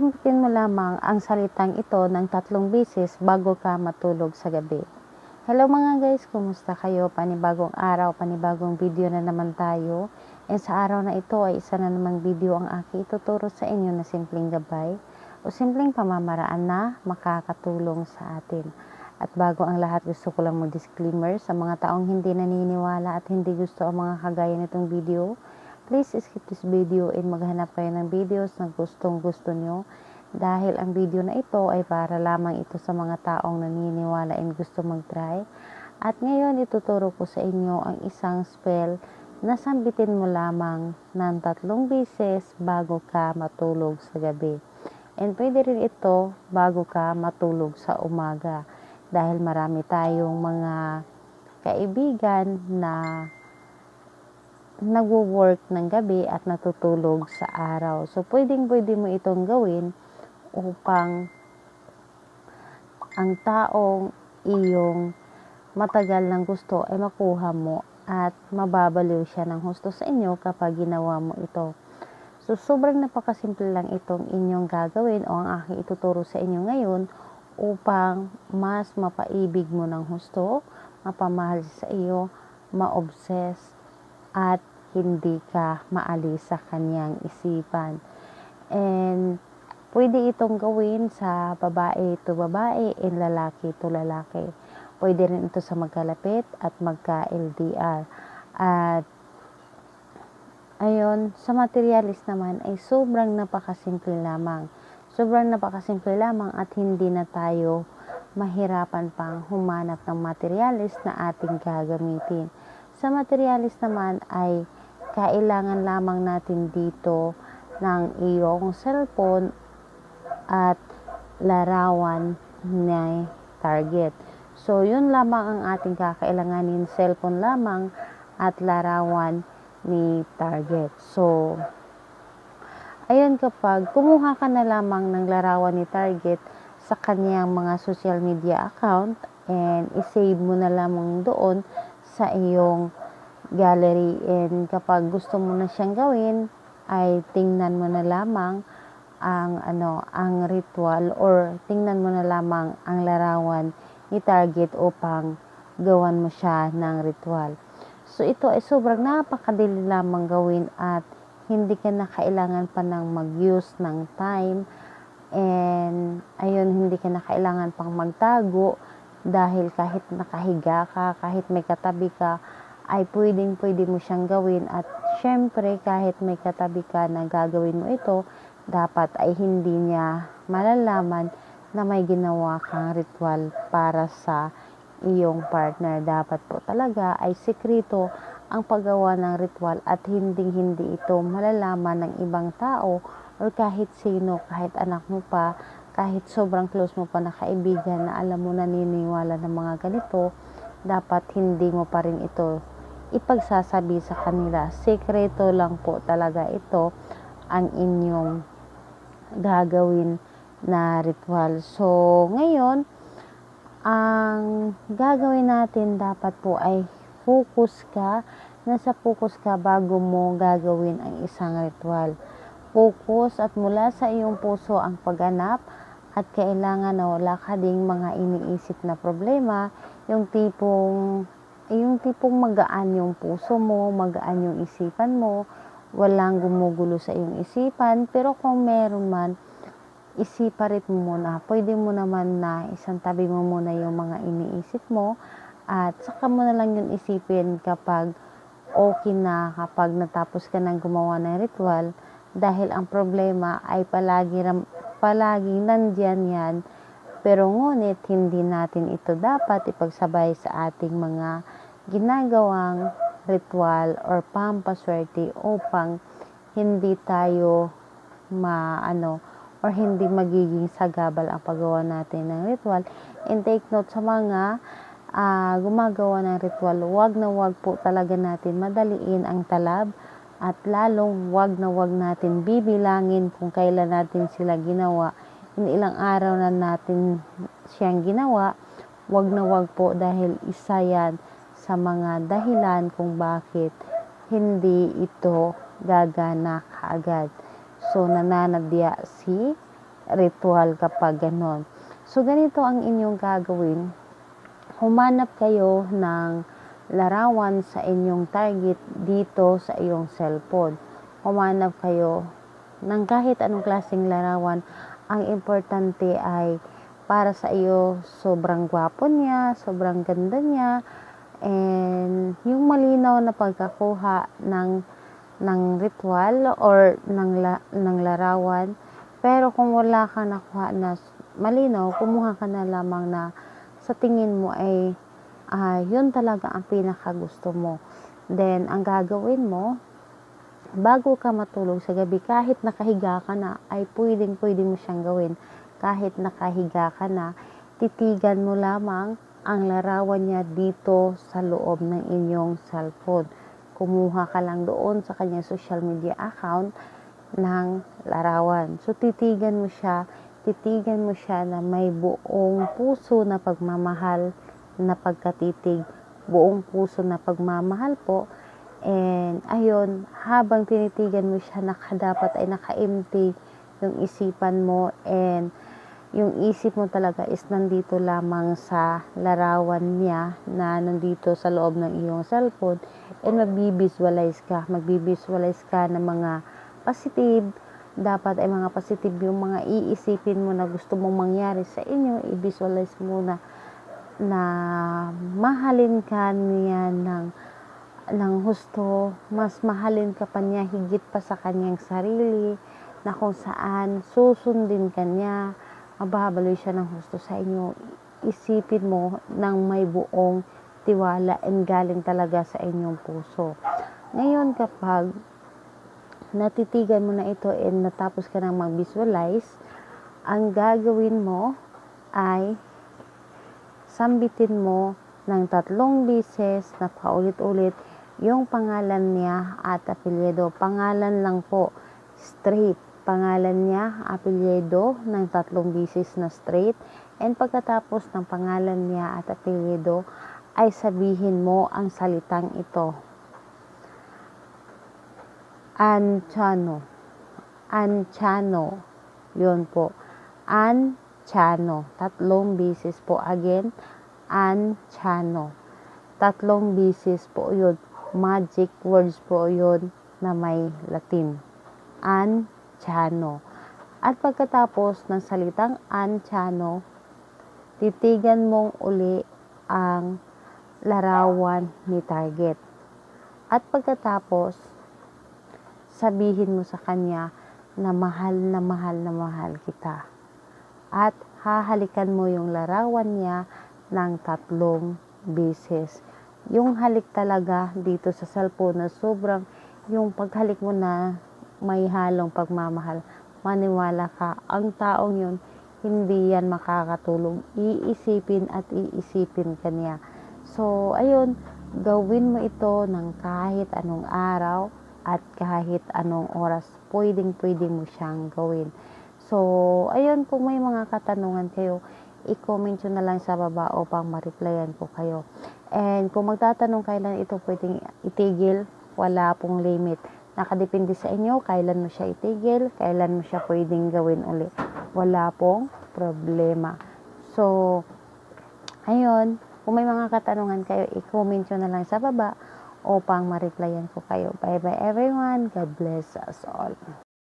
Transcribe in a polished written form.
sambitin mo lamang ang salitang ito ng 3 beses bago ka matulog sa gabi. Hello mga guys, kumusta kayo? Panibagong araw, panibagong video na naman tayo. And sa araw na ito ay isa na namang video ang aking ituturo sa inyo na simpleng gabay o simpleng pamamaraan na makakatulong sa atin. At bago ang lahat, gusto ko lang mag-disclaimer sa mga taong hindi naniniwala at hindi gusto ang mga kagaya nitong video. Please skip this video and maghanap kayo ng videos na gustong-gusto nyo dahil ang video na ito ay para lamang ito sa mga taong naniniwala and gusto mag-try. At ngayon ituturo ko sa inyo ang isang spell na sambitin mo lamang ng 3 beses bago ka matulog sa gabi. And pwede rin ito bago ka matulog sa umaga dahil marami tayong mga kaibigan na nagwo-work ng gabi at natutulog sa araw. So, pwede mo itong gawin upang ang taong iyong matagal ng gusto ay makuha mo at mababaliw siya ng husto sa inyo kapag ginawa mo ito. So, sobrang napakasimple lang itong inyong gagawin o ang aking ituturo sa inyo ngayon upang mas mapaibig mo ng husto, mapamahal sa iyo, ma-obsess, at hindi ka maalis sa kanyang isipan. And pwede itong gawin sa babae to babae and lalaki to lalaki. Pwede rin ito sa magkalapit at magka-LDR. At ayun, sa materialis naman ay sobrang napakasimple lamang. Sobrang napakasimple lamang at hindi na tayo mahirapan pang humanap ng materialis na ating gagamitin. Sa materialis naman ay kailangan lamang natin dito ng iyong cellphone at larawan na target. So, yun lamang ang ating kakailanganin, cellphone lamang at larawan ni target. So, ayun, kapag kumuha ka na lamang ng larawan ni target sa kanyang mga social media account and isave mo na lamang doon sa iyong gallery, and kapag gusto mo na siyang gawin ay tingnan mo na lamang ang ritual or tingnan mo na lamang ang larawan ni target upang gawan mo siya ng ritual. So ito ay sobrang napakadali lamang gawin at hindi ka na kailangan pa ng mag-use ng time, and ayun, hindi ka na kailangan pang magtago dahil kahit nakahiga ka, kahit may katabi ka, ay pwede mo siyang gawin. At syempre kahit may katabi ka na gagawin mo ito, dapat ay hindi niya malalaman na may ginawa kang ritual para sa iyong partner. Dapat po talaga ay sekreto ang paggawa ng ritual at hindi ito malalaman ng ibang tao or kahit sino, kahit anak mo pa, kahit sobrang close mo pa na kaibigan na alam mo naniniwala ng mga ganito, dapat hindi mo pa rin ito ipagsasabi sa kanila. Sekreto lang po talaga ito ang inyong gagawin na ritual. So, ngayon, ang gagawin natin dapat po ay focus ka. Nasa focus ka bago mo gagawin ang isang ritual. Focus at mula sa iyong puso ang pagganap at kailangan na wala ka ding mga iniisip na problema, yung tipong magaan yung puso mo, magaan yung isipan mo, walang gumugulo sa iyong isipan. Pero kung meron man, isiparit mo muna. Pwede mo naman na isang tabi mo muna yung mga iniisip mo at saka mo na lang yung isipin kapag okay na, kapag natapos ka ng gumawa ng ritual, dahil ang problema ay palaging nandyan yan. Pero ngunit hindi natin ito dapat ipagsabay sa ating mga ginagawang ritual or pampaswerte upang hindi tayo or hindi magiging sagabal ang paggawa natin ng ritual. And take note sa mga gumagawa ng ritual, wag na wag po talaga natin madaliin ang talab at lalong wag na wag natin bibilangin kung kailan natin sila ginawa. Ilang araw na natin siyang ginawa, wag na wag po, dahil isa yan sa mga dahilan kung bakit hindi ito gagana kaagad. So, nananadya si ritual kapag ganon. So, ganito ang inyong gagawin. Humanap kayo ng larawan sa inyong target dito sa iyong cellphone. Humanap kayo ng kahit anong klaseng larawan. Ang importante ay para sa iyo, sobrang gwapo niya, sobrang ganda niya, and yung malinaw na pagkakuha ng ritual or ng larawan. Pero kung wala ka nakuha na malinaw, kumuha ka na lamang na sa tingin mo ay yun talaga ang pinaka gusto mo. Then, ang gagawin mo, bago ka matulog sa gabi, kahit nakahiga ka na, ay pwedeng mo siyang gawin. Kahit nakahiga ka na, titigan mo lamang ang larawan niya dito sa loob ng inyong cellphone. Kumuha ka lang doon sa kanyang social media account ng larawan. So, titigan mo siya na may buong puso na pagmamahal na pagkatitig, buong puso na pagmamahal po. And ayun, habang tinitigan mo siya, dapat ay naka-empty yung isipan mo, and yung isip mo talaga is nandito lamang sa larawan niya na nandito sa loob ng iyong cellphone, and magbivisualize ka ng mga positive. Dapat ay mga positive yung mga iisipin mo na gusto mong mangyari sa inyo. I-visualize mo na mahalin ka niya ng husto, mas mahalin ka pa niya higit pa sa kanyang sarili, na kung saan susundin ka niya, mababaloy siya ng husto sa inyo. Isipin mo ng may buong tiwala and galing talaga sa inyong puso. Ngayon, kapag natitigan mo na ito and natapos ka nang mag-visualize, ang gagawin mo ay sambitin mo ng 3 beses na paulit-ulit yung pangalan niya at apelyido. Pangalan lang po, straight. Pangalan niya, apelyido ng 3 beses na straight. And pagkatapos ng pangalan niya at apelyido, ay sabihin mo ang salitang ito. Anchano. Yun po. Anchano. 3 beses po. Again, Anchano. 3 beses po yun. Magic words po yun na may Latin. Anchano. At pagkatapos ng salitang Anchano, titigan mong uli ang larawan ni target. At pagkatapos, sabihin mo sa kanya na mahal kita. At hahalikan mo yung larawan niya ng 3 beses. Yung halik talaga dito sa cellphone na sobrang, yung paghalik mo na may halong pagmamahal. Maniwala ka, ang taong yun, hindi yan makakatulog. Iisipin ka niya. So, ayun, gawin mo ito ng kahit anong araw at kahit anong oras. Pwedeng mo siyang gawin. So, ayun, kung may mga katanungan kayo, i-comment nyo na lang sa baba upang ma-replyan ko kayo. And kung magtatanong kailan ito pwedeng itigil, wala pong limit. Nakadepende sa inyo, kailan mo siya itigil, kailan mo siya pwedeng gawin uli. Wala pong problema. So, ayun, kung may mga katanungan kayo, i-comment nyo na lang sa baba upang ma-replyan ko kayo. Bye-bye everyone. God bless us all.